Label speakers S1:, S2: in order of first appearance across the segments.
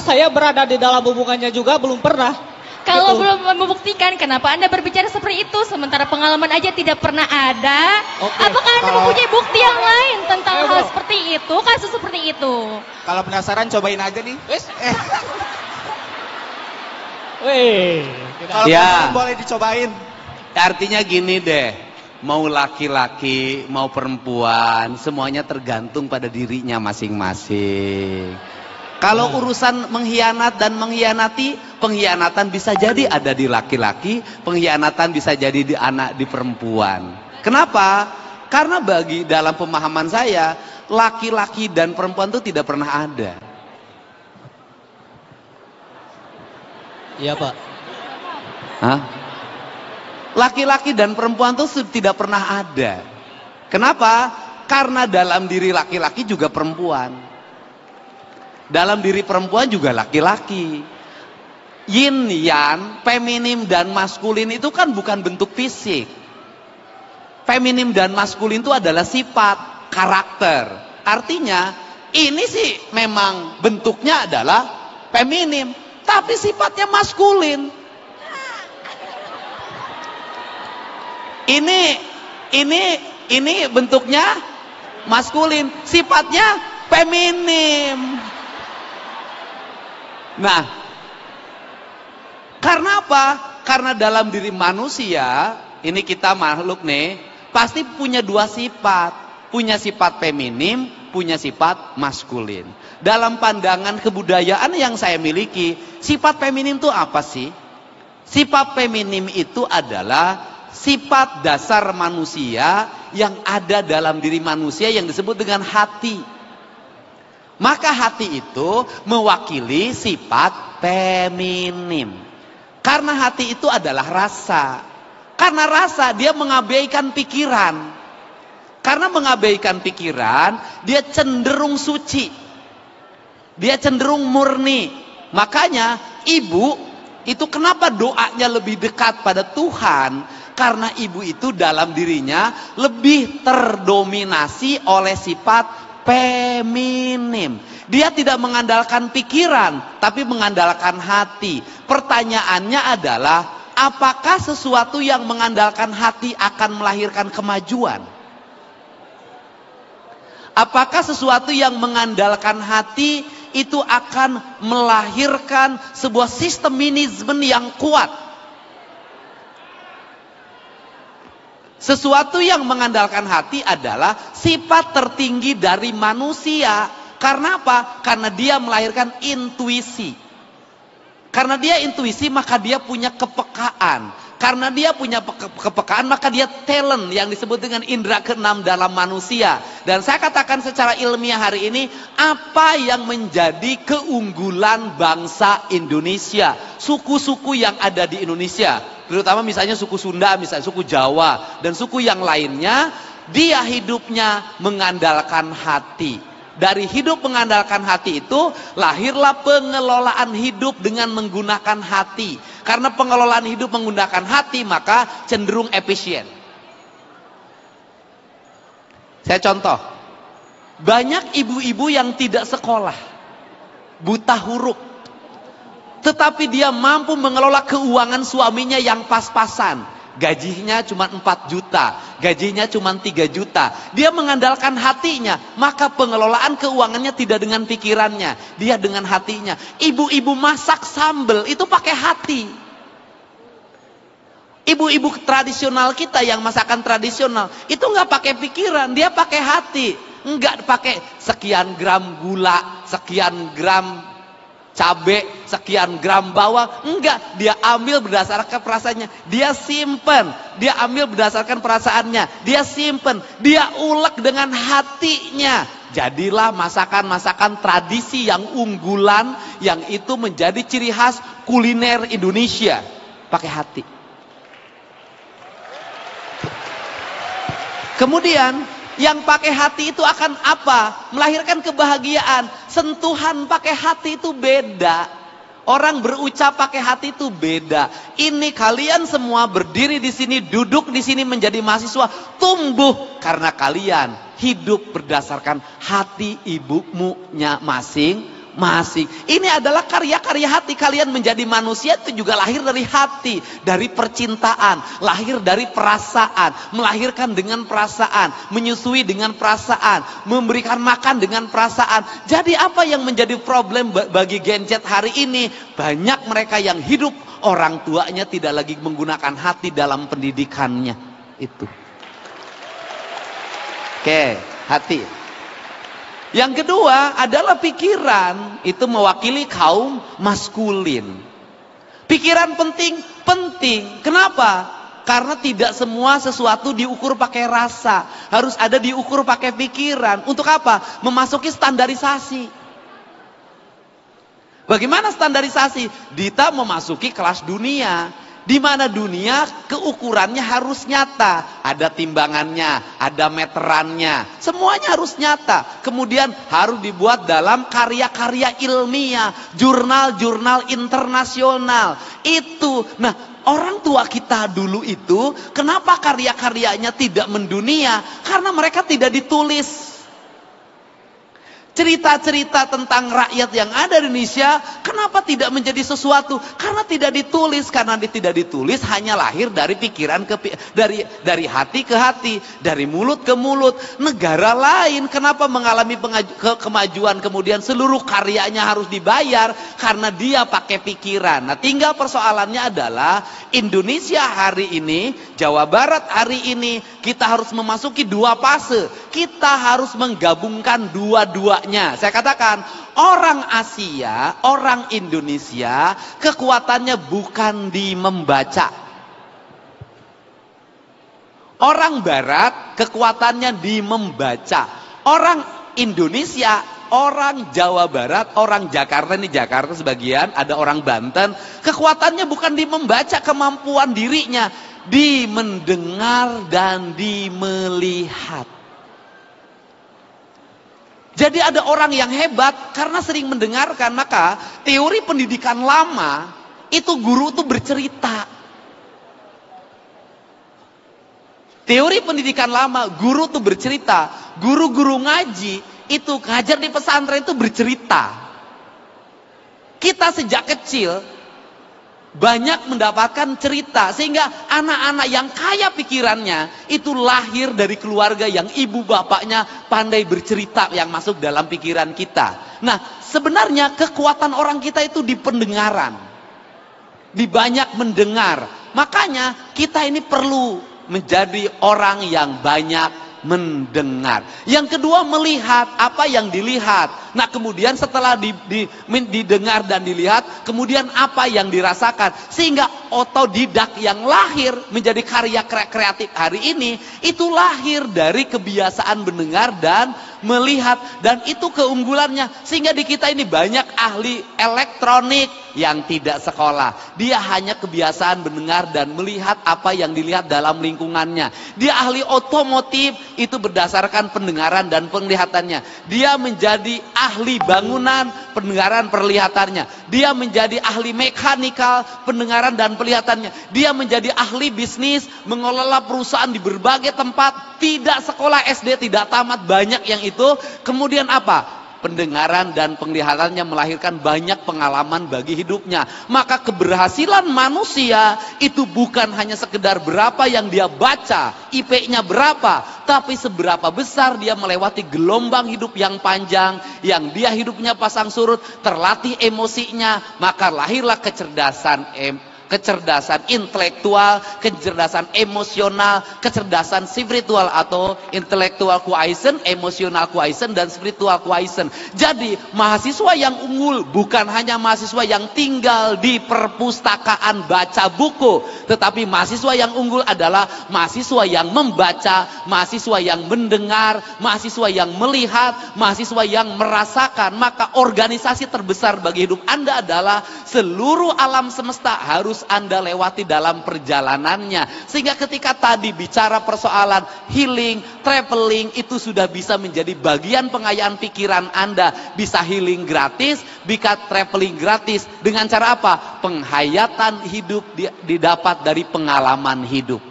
S1: saya berada di dalam hubungannya juga belum pernah.
S2: Kalau
S1: Gitu.
S2: belum membuktikan, kenapa Anda berbicara seperti itu? Sementara pengalaman aja tidak pernah ada.
S1: Oke,
S2: Apakah Anda
S3: kalau-
S2: mempunyai bukti yang lain tentang
S1: Ayo,
S2: hal
S1: bro.
S2: seperti itu, kasus seperti itu?
S3: Kalau penasaran cobain aja nih.
S1: Wes. Weh.
S3: Kalau
S4: Ya.
S3: penasaran boleh dicobain.
S4: Artinya gini deh, mau laki-laki, mau perempuan, semuanya tergantung pada dirinya masing-masing. Kalau urusan mengkhianat dan mengkhianati, pengkhianatan bisa jadi ada di laki-laki, pengkhianatan bisa jadi di anak, di perempuan. Kenapa? Karena bagi dalam pemahaman saya, laki-laki dan perempuan itu tidak pernah ada.
S1: Iya, Pak.
S4: Hah? Laki-laki dan perempuan itu tidak pernah ada. Kenapa? Karena dalam diri laki-laki juga perempuan. Dalam diri perempuan juga laki-laki. Yin yang, feminim dan maskulin itu kan bukan bentuk fisik. Feminim dan maskulin itu adalah sifat, karakter. Artinya ini sih memang bentuknya adalah feminim, tapi sifatnya maskulin. Ini bentuknya maskulin, sifatnya feminim. Nah, karena apa? Karena dalam diri manusia, ini kita makhluk nih, pasti punya dua sifat. Punya sifat feminim, punya sifat maskulin. Dalam pandangan kebudayaan yang saya miliki, sifat feminim itu apa sih? Sifat feminim itu adalah sifat dasar manusia yang ada dalam diri manusia yang disebut dengan hati. Maka hati itu mewakili sifat feminim. Karena hati itu adalah rasa. Karena rasa dia mengabaikan pikiran. Karena mengabaikan pikiran, dia cenderung suci. Dia cenderung murni. Makanya ibu itu kenapa doanya lebih dekat pada Tuhan? Karena ibu itu dalam dirinya lebih terdominasi oleh sifat feminim. Dia tidak mengandalkan pikiran, tapi mengandalkan hati. Pertanyaannya adalah, apakah sesuatu yang mengandalkan hati akan melahirkan kemajuan? Apakah sesuatu yang mengandalkan hati itu akan melahirkan sebuah sistem manajemen yang kuat? Sesuatu yang mengandalkan hati adalah sifat tertinggi dari manusia. Karena apa? Karena dia melahirkan intuisi. Karena dia intuisi, maka dia punya kepekaan. Karena dia punya kepekaan, maka dia talent yang disebut dengan indera keenam dalam manusia. Dan saya katakan secara ilmiah hari ini, apa yang menjadi keunggulan bangsa Indonesia? Suku-suku yang ada di Indonesia, terutama misalnya suku Sunda, misalnya suku Jawa, dan suku yang lainnya, dia hidupnya mengandalkan hati. Dari hidup mengandalkan hati itu, lahirlah pengelolaan hidup dengan menggunakan hati. Karena pengelolaan hidup menggunakan hati, maka cenderung efisien. Saya contoh, banyak ibu-ibu yang tidak sekolah, buta huruf, tetapi dia mampu mengelola keuangan suaminya yang pas-pasan. Gajinya cuma 4 juta, gajinya cuma 3 juta. Dia mengandalkan hatinya, maka pengelolaan keuangannya tidak dengan pikirannya, dia dengan hatinya. Ibu-ibu masak sambal itu pakai hati. Ibu-ibu tradisional kita yang masakan tradisional itu nggak pakai pikiran, dia pakai hati. Nggak pakai sekian gram gula, sekian gram cabai, sekian gram bawang, enggak, dia ambil berdasarkan perasaannya, dia simpen, dia ambil berdasarkan perasaannya, dia simpen, dia ulek dengan hatinya. Jadilah masakan-masakan tradisi yang unggulan, yang itu menjadi ciri khas kuliner Indonesia, pakai hati. Kemudian yang pakai hati itu akan apa? Melahirkan kebahagiaan. Sentuhan pakai hati itu beda. Orang berucap pakai hati itu beda. Ini kalian semua berdiri di sini, duduk di sini menjadi mahasiswa, tumbuh karena kalian hidup berdasarkan hati ibumu masing masing-masing. Ini adalah karya-karya hati. Kalian menjadi manusia itu juga lahir dari hati, dari percintaan, lahir dari perasaan, melahirkan dengan perasaan, menyusui dengan perasaan, memberikan makan dengan perasaan. Jadi apa yang menjadi problem bagi Gen Z hari ini? Banyak mereka yang hidup orang tuanya tidak lagi menggunakan hati dalam pendidikannya. Itu. Oke, hati. Yang kedua adalah pikiran. Itu mewakili kaum maskulin. Pikiran penting. Kenapa? Karena tidak semua sesuatu diukur pakai rasa. Harus ada diukur pakai pikiran. Untuk apa? Memasuki standarisasi. Bagaimana standarisasi? Dita memasuki kelas dunia. Di mana dunia keukurannya harus nyata. Ada timbangannya, ada meterannya. Semuanya harus nyata. Kemudian harus dibuat dalam karya-karya ilmiah. Jurnal-jurnal internasional. Itu. Nah, orang tua kita dulu itu, kenapa karya-karyanya tidak mendunia? Karena mereka tidak ditulis. Cerita-cerita tentang rakyat yang ada di Indonesia, kenapa tidak menjadi sesuatu? Karena tidak ditulis. Karena tidak ditulis hanya lahir dari pikiran dari hati ke hati, dari mulut ke mulut. Negara lain kenapa mengalami kemajuan kemudian seluruh karyanya harus dibayar? Karena dia pakai pikiran. Nah, tinggal persoalannya adalah Indonesia hari ini, Jawa Barat hari ini, kita harus memasuki dua fase. Kita harus menggabungkan dua-duanya. Saya katakan, orang Asia, orang Indonesia, kekuatannya bukan di membaca. Orang Barat, kekuatannya di membaca. Orang Indonesia, orang Jawa Barat, orang Jakarta, ini Jakarta sebagian, ada orang Banten, kekuatannya bukan di membaca kemampuan dirinya, di mendengar dan di melihat. Jadi ada orang yang hebat karena sering mendengarkan. Maka teori pendidikan lama itu guru itu bercerita. Teori pendidikan lama guru itu bercerita. Guru-guru ngaji itu ngajar di pesantren itu bercerita. Kita sejak kecil banyak mendapatkan cerita, sehingga anak-anak yang kaya pikirannya itu lahir dari keluarga yang ibu bapaknya pandai bercerita yang masuk dalam pikiran kita. Nah, sebenarnya kekuatan orang kita itu di pendengaran, di banyak mendengar. Makanya kita ini perlu menjadi orang yang banyak mendengar. Yang kedua, melihat apa yang dilihat. Nah, kemudian setelah didengar dan dilihat, kemudian apa yang dirasakan. Sehingga otodidak yang lahir menjadi karya kreatif hari ini, itu lahir dari kebiasaan mendengar dan melihat. Dan itu keunggulannya. Sehingga di kita ini banyak ahli elektronik yang tidak sekolah. Dia hanya kebiasaan mendengar dan melihat apa yang dilihat dalam lingkungannya. Dia ahli otomotif, itu berdasarkan pendengaran dan penglihatannya. Dia menjadi ahli bangunan, pendengaran perlihatannya. Dia menjadi ahli mekanikal, pendengaran dan penglihatannya. Dia menjadi ahli bisnis, mengelola perusahaan di berbagai tempat. Tidak sekolah SD, tidak tamat, banyak yang itu. Kemudian apa? Pendengaran dan penglihatannya melahirkan banyak pengalaman bagi hidupnya. Maka keberhasilan manusia itu bukan hanya sekedar berapa yang dia baca, IP-nya berapa, tapi seberapa besar dia melewati gelombang hidup yang panjang, yang dia hidupnya pasang surut, terlatih emosinya, maka lahirlah kecerdasan intelektual, kecerdasan emosional, kecerdasan spiritual atau intelektual quotient, emosional quotient, dan spiritual quotient. Jadi mahasiswa yang unggul bukan hanya mahasiswa yang tinggal di perpustakaan baca buku, tetapi mahasiswa yang unggul adalah mahasiswa yang membaca, mahasiswa yang mendengar, mahasiswa yang melihat, mahasiswa yang merasakan. Maka organisasi terbesar bagi hidup Anda adalah seluruh alam semesta harus Anda lewati dalam perjalanannya. Sehingga ketika tadi bicara persoalan healing, traveling, itu sudah bisa menjadi bagian pengayaan pikiran Anda. Bisa healing gratis, bisa traveling gratis. Dengan cara apa? Penghayatan hidup didapat dari pengalaman hidup.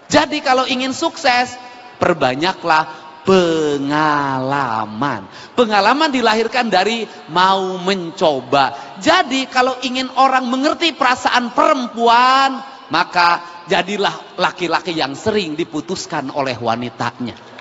S4: Jadi kalau ingin sukses, perbanyaklah pengalaman. Pengalaman dilahirkan dari mau mencoba. Jadi kalau ingin orang mengerti perasaan perempuan, maka jadilah laki-laki yang sering diputuskan oleh wanitanya.